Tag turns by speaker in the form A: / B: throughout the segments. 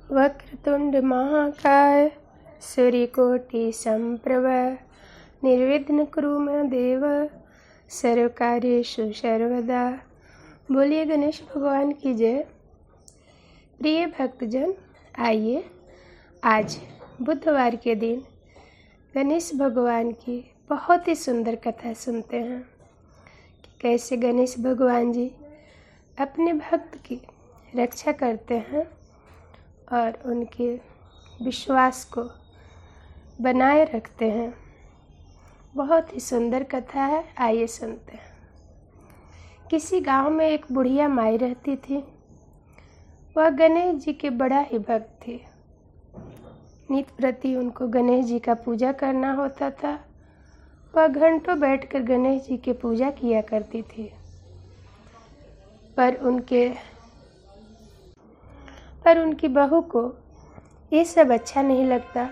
A: वक्रतुंड महाकाय सूर्यकोटि समप्रभ निर्विघ्न कुरु मे देव सर्वकार्येषु सर्वदा। बोलिए गणेश भगवान की जय। प्रिय भक्तजन, आइए आज बुधवार के दिन गणेश भगवान की बहुत ही सुंदर कथा सुनते हैं कि कैसे गणेश भगवान जी अपने भक्त की रक्षा करते हैं और उनके विश्वास को बनाए रखते हैं। बहुत ही सुंदर कथा है, आइए सुनते हैं। किसी गांव में एक बुढ़िया माई रहती थी। वह गणेश जी के बड़ा ही भक्त थी। नित्य प्रति उनको गणेश जी का पूजा करना होता था। वह घंटों बैठकर गणेश जी की पूजा किया करती थी। पर उनकी बहू को ये सब अच्छा नहीं लगता।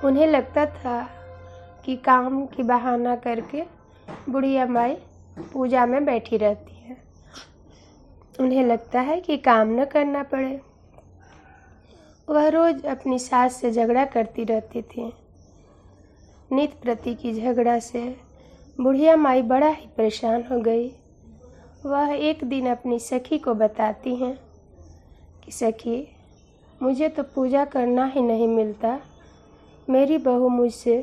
A: उन्हें लगता था कि काम की बहाना करके बुढ़िया माई पूजा में बैठी रहती है। उन्हें लगता है कि काम न करना पड़े। वह रोज अपनी सास से झगड़ा करती रहती थी। नित्य प्रति की झगड़ा से बुढ़िया माई बड़ा ही परेशान हो गई। वह एक दिन अपनी सखी को बताती हैं कि सखी, मुझे तो पूजा करना ही नहीं मिलता। मेरी बहू मुझसे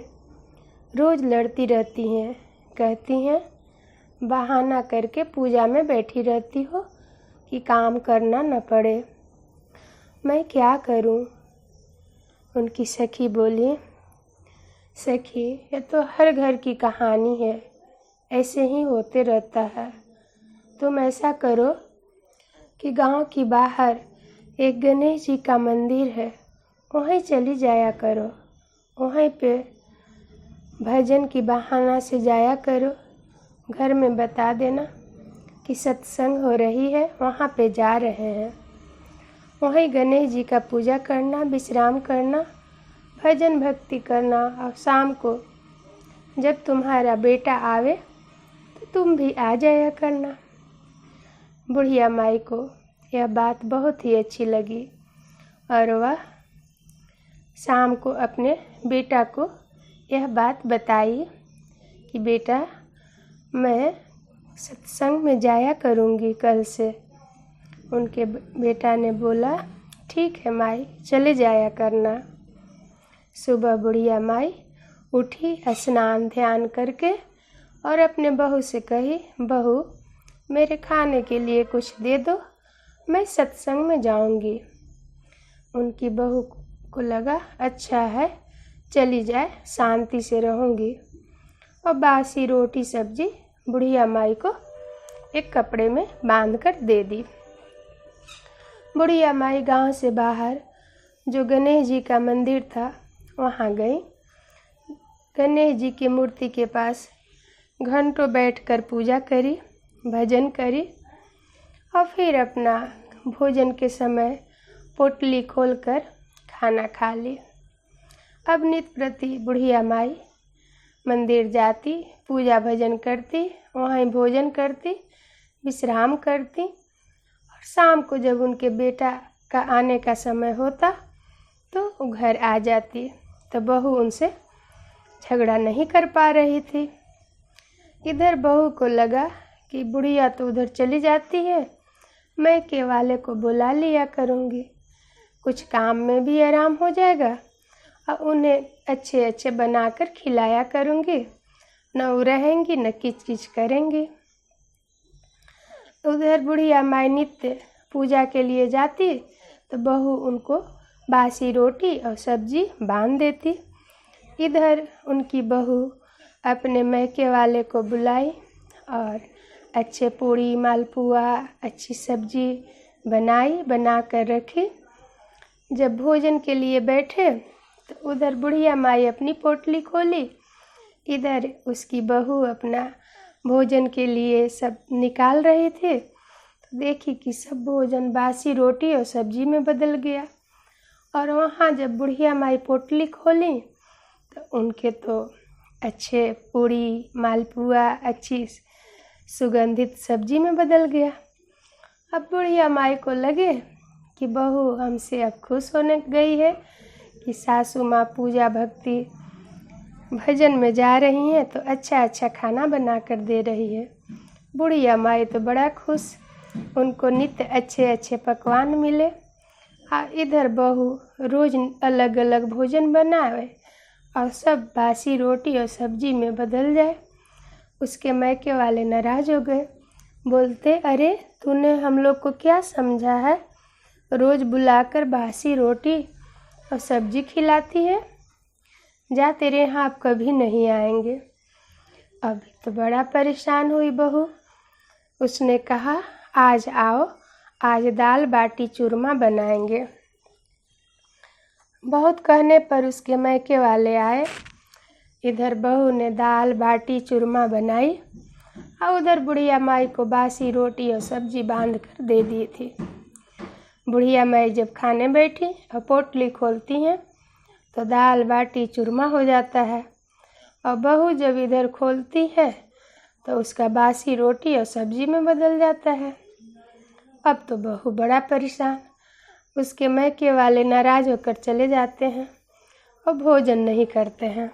A: रोज़ लड़ती रहती हैं, कहती हैं बहाना करके पूजा में बैठी रहती हो कि काम करना न पड़े। मैं क्या करूं? उनकी सखी बोली, सखी, ये तो हर घर की कहानी है, ऐसे ही होते रहता है। तुम ऐसा करो कि गांव की बाहर एक गणेश जी का मंदिर है, वहीं चली जाया करो। वहीं पे भजन की बहाना से जाया करो। घर में बता देना कि सत्संग हो रही है, वहाँ पे जा रहे हैं। वहीं गणेश जी का पूजा करना, विश्राम करना, भजन भक्ति करना और शाम को जब तुम्हारा बेटा आवे तो तुम भी आ जाया करना। बुढ़िया माई को यह बात बहुत ही अच्छी लगी और वह शाम को अपने बेटा को यह बात बताई कि बेटा, मैं सत्संग में जाया करूँगी कल से। उनके बेटा ने बोला, ठीक है माई, चले जाया करना। सुबह बुढ़िया माई उठी, स्नान ध्यान करके और अपने बहू से कही, बहू, मेरे खाने के लिए कुछ दे दो, मैं सत्संग में जाऊंगी। उनकी बहू को लगा अच्छा है, चली जाए, शांति से रहूंगी। और बासी रोटी सब्जी बुढ़िया माई को एक कपड़े में बांध कर दे दी। बुढ़िया माई गांव से बाहर जो गणेश जी का मंदिर था वहां गई। गणेश जी की मूर्ति के पास घंटों बैठकर पूजा करी, भजन करी और फिर अपना भोजन के समय पोटली खोलकर खाना खा ली। अब नित्य प्रति बुढ़िया माई मंदिर जाती, पूजा भजन करती, वहीं भोजन करती, विश्राम करती और शाम को जब उनके बेटा का आने का समय होता तो वो घर आ जाती। तो बहू उनसे झगड़ा नहीं कर पा रही थी। इधर बहू को लगा कि बुढ़िया तो उधर चली जाती है, मैं के वाले को बुला लिया करूँगी, कुछ काम में भी आराम हो जाएगा और उन्हें अच्छे अच्छे बनाकर खिलाया करूँगी, न वो रहेंगी न किच किच करेंगी। उधर बुढ़िया माई नित्य पूजा के लिए जाती तो बहू उनको बासी रोटी और सब्जी बांध देती। इधर उनकी बहू अपने मैके वाले को बुलाई और अच्छे पूड़ी, मालपुआ, अच्छी सब्जी बना कर रखी। जब भोजन के लिए बैठे तो उधर बुढ़िया माई अपनी पोटली खोली, इधर उसकी बहू अपना भोजन के लिए सब निकाल रही थी। तो देखी कि सब भोजन बासी रोटी और सब्जी में बदल गया। और वहाँ जब बुढ़िया माई पोटली खोली तो उनके तो अच्छे पूड़ी, मालपुआ, अच्छी सुगंधित सब्जी में बदल गया। अब बुढ़िया माई को लगे कि बहू हमसे अब खुश होने गई है कि सासू माँ पूजा भक्ति भजन में जा रही हैं तो अच्छा अच्छा खाना बना कर दे रही है। बुढ़िया माई तो बड़ा खुश, उनको नित्य अच्छे अच्छे पकवान मिले। इधर बहू रोज़ अलग अलग भोजन बनावे और सब बासी रोटी और सब्जी में बदल जाए। उसके मायके वाले नाराज़ हो गए, बोलते अरे तूने हम लोग को क्या समझा है, रोज़ बुलाकर बासी रोटी और सब्जी खिलाती है, जा तेरे यहाँ आप कभी नहीं आएंगे। अभी तो बड़ा परेशान हुई बहू। उसने कहा आज आओ, आज दाल बाटी चूरमा बनाएंगे। बहुत कहने पर उसके मायके वाले आए। इधर बहू ने दाल बाटी चूरमा बनाई और उधर बुढ़िया माई को बासी रोटी और सब्जी बांध कर दे दी थी। बुढ़िया माई जब खाने बैठी और पोटली खोलती हैं तो दाल बाटी चूरमा हो जाता है, और बहू जब इधर खोलती है तो उसका बासी रोटी और सब्जी में बदल जाता है। अब तो बहू बड़ा परेशान, उसके मायके वाले नाराज़ होकर चले जाते हैं और भोजन नहीं करते हैं।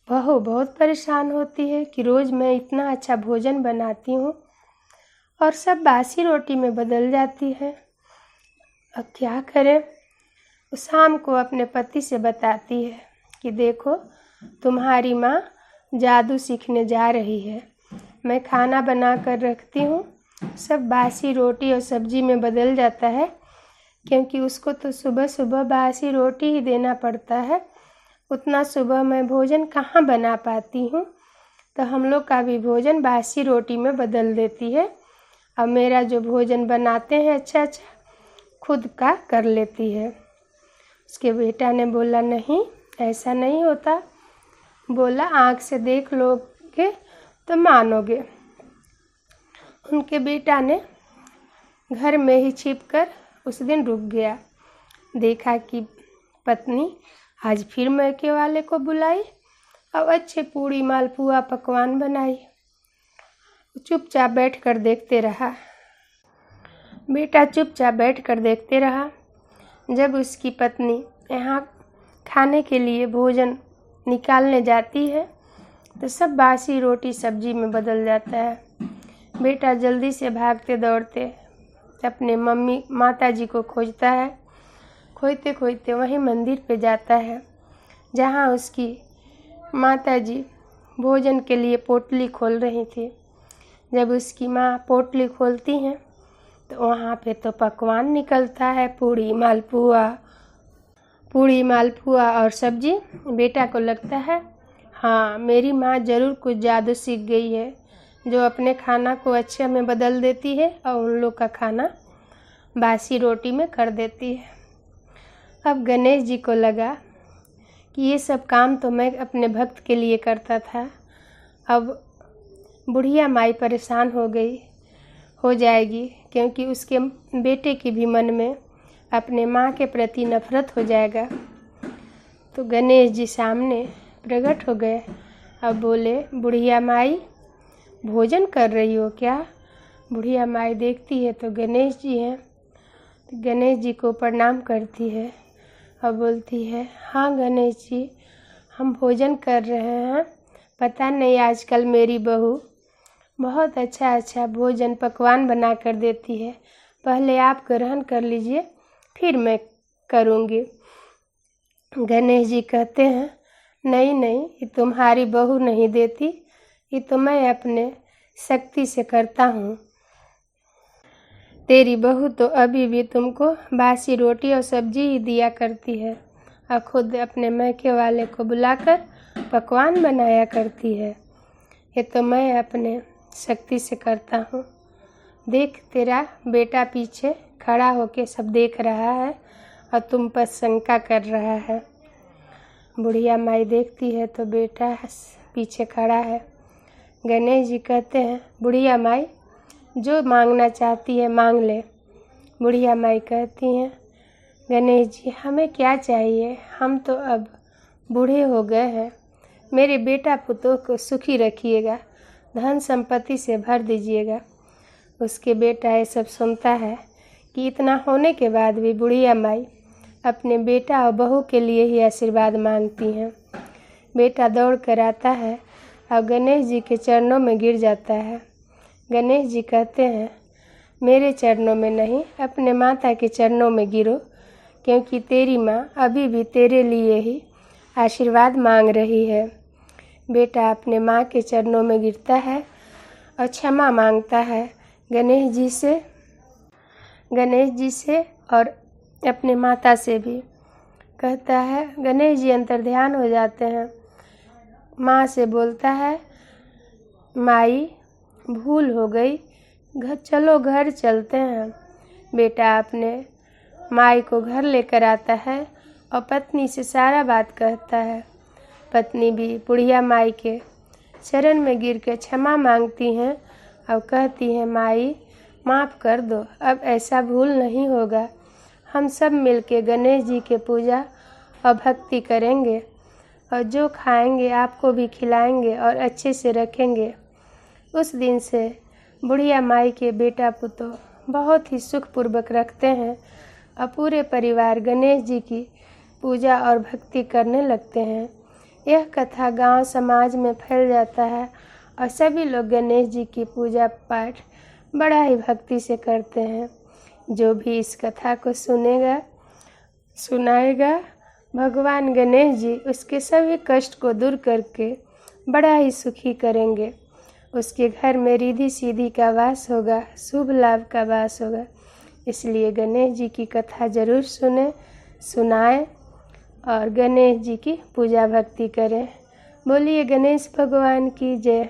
A: बहू बहुत परेशान होती है कि रोज़ मैं इतना अच्छा भोजन बनाती हूँ और सब बासी रोटी में बदल जाती है, अब क्या करें। शाम को अपने पति से बताती है कि देखो तुम्हारी माँ जादू सीखने जा रही है, मैं खाना बना कर रखती हूँ, सब बासी रोटी और सब्जी में बदल जाता है, क्योंकि उसको तो सुबह सुबह बासी रोटी ही देना पड़ता है, उतना सुबह मैं भोजन कहाँ बना पाती हूँ, तो हम लोग का भी भोजन बासी रोटी में बदल देती है और मेरा जो भोजन बनाते हैं अच्छा अच्छा खुद का कर लेती है। उसके बेटा ने बोला नहीं ऐसा नहीं होता, बोला आँख से देख लोगे तो मानोगे। उनके बेटा ने घर में ही छिपकर उस दिन रुक गया, देखा कि पत्नी आज फिर मायके वाले को बुलाई और अच्छे पूड़ी मालपुआ पकवान बनाई। चुपचाप बैठकर देखते रहा, बेटा चुपचाप बैठकर देखते रहा। जब उसकी पत्नी यहाँ खाने के लिए भोजन निकालने जाती है तो सब बासी रोटी सब्जी में बदल जाता है। बेटा जल्दी से भागते दौड़ते अपने माताजी को खोजता है। खोजते खोजते वहीं मंदिर पे जाता है जहाँ उसकी माताजी भोजन के लिए पोटली खोल रही थी। जब उसकी माँ पोटली खोलती हैं तो वहाँ पे तो पकवान निकलता है, पूड़ी मालपुआ और सब्जी। बेटा को लगता है हाँ मेरी माँ ज़रूर कुछ जादू सीख गई है, जो अपने खाना को अच्छे में बदल देती है और उन लोग का खाना बासी रोटी में कर देती है। अब गणेश जी को लगा कि ये सब काम तो मैं अपने भक्त के लिए करता था, अब बुढ़िया माई परेशान हो जाएगी, क्योंकि उसके बेटे के भी मन में अपने माँ के प्रति नफरत हो जाएगा। तो गणेश जी सामने प्रकट हो गए। अब बोले बुढ़िया माई भोजन कर रही हो क्या? बुढ़िया माई देखती है तो गणेश जी हैं, तो गणेश जी को प्रणाम करती है और बोलती है हाँ गणेश जी हम भोजन कर रहे हैं, पता नहीं आजकल मेरी बहू बहुत अच्छा भोजन पकवान बना कर देती है, पहले आप ग्रहण कर लीजिए फिर मैं करूँगी। गणेश जी कहते हैं नहीं ये तुम्हारी बहू नहीं देती, ये तो मैं अपने शक्ति से करता हूँ। तेरी बहू तो अभी भी तुमको बासी रोटी और सब्जी ही दिया करती है और खुद अपने मायके वाले को बुलाकर पकवान बनाया करती है, ये तो मैं अपने शक्ति से करता हूँ। देख तेरा बेटा पीछे खड़ा होके सब देख रहा है और तुम पर शंका कर रहा है। बुढ़िया माई देखती है तो बेटा पीछे खड़ा है। गणेश जी कहते हैं बुढ़िया माई जो मांगना चाहती है मांग ले। बुढ़िया माई कहती हैं गणेश जी हमें क्या चाहिए, हम तो अब बूढ़े हो गए हैं, मेरे बेटा पुतों को सुखी रखिएगा, धन संपत्ति से भर दीजिएगा। उसके बेटा ये सब सुनता है कि इतना होने के बाद भी बुढ़िया माई अपने बेटा और बहू के लिए ही आशीर्वाद मांगती हैं। बेटा दौड़ कर आता है और गणेश जी के चरणों में गिर जाता है। गणेश जी कहते हैं, मेरे चरणों में नहीं, अपने माता के चरणों में गिरो, क्योंकि तेरी माँ अभी भी तेरे लिए ही आशीर्वाद मांग रही है। बेटा अपने माँ के चरणों में गिरता है और क्षमा मांगता है गणेश जी से और अपने माता से भी। कहता है, गणेश जी अंतर्ध्यान हो जाते हैं। माँ से बोलता है, माई भूल हो गई, चलो घर चलते हैं। बेटा अपने माई को घर लेकर आता है और पत्नी से सारा बात कहता है। पत्नी भी बुढ़िया माई के चरण में गिर कर क्षमा मांगती हैं और कहती हैं, माई माफ़ कर दो, अब ऐसा भूल नहीं होगा। हम सब मिलके गणेश जी के पूजा और भक्ति करेंगे और जो खाएंगे आपको भी खिलाएंगे और अच्छे से रखेंगे। उस दिन से बुढ़िया माई के बेटा पुतों बहुत ही सुखपूर्वक रखते हैं और पूरे परिवार गणेश जी की पूजा और भक्ति करने लगते हैं। यह कथा गांव समाज में फैल जाता है और सभी लोग गणेश जी की पूजा पाठ बड़ा ही भक्ति से करते हैं। जो भी इस कथा को सुनाएगा, भगवान गणेश जी उसके सभी कष्ट को दूर करके बड़ा ही सुखी करेंगे। उसके घर में रिद्धि सिद्धि का वास होगा, शुभ लाभ का वास होगा। इसलिए गणेश जी की कथा ज़रूर सुनाएं और गणेश जी की पूजा भक्ति करें। बोलिए गणेश भगवान की जय।